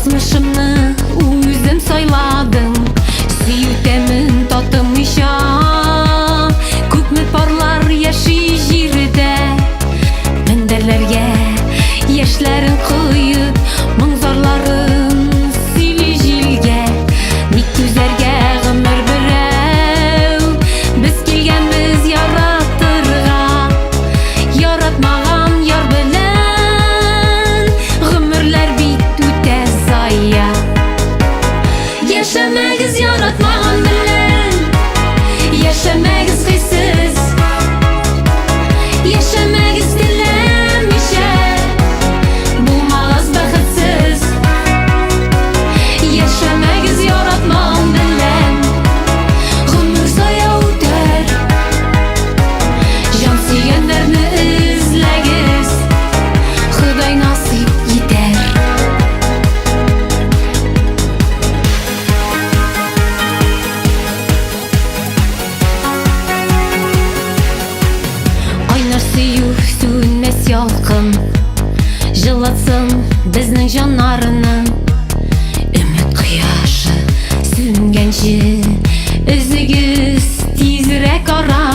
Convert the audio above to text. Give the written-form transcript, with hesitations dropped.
Batmışımı özüm sayladım, süyütemin tatmışa. Kökmür parlar yaşay jirde, benderlerge yaşların koyup manzarların sili jilge. Nik güzerge gımır birev, biz kelgenmiz yarattırga. Yaratmagan yar bilen gımırlar bit üte zaya. Yaşamagiz yaratmagan bilen, yaşamagiz hıysız, yaşamagiz dilemişe, bulmağız baxitsiz. Yaşamagiz yaratmagan bilen, gımır zaya öter. Can süyenlerini izlegiz, Xuday nasip yeter. Aynar süyü sünnes yalqın, жылатсын біздің жанарының. Үміт құяшы сөнгенше, үзігіз тезірек ара.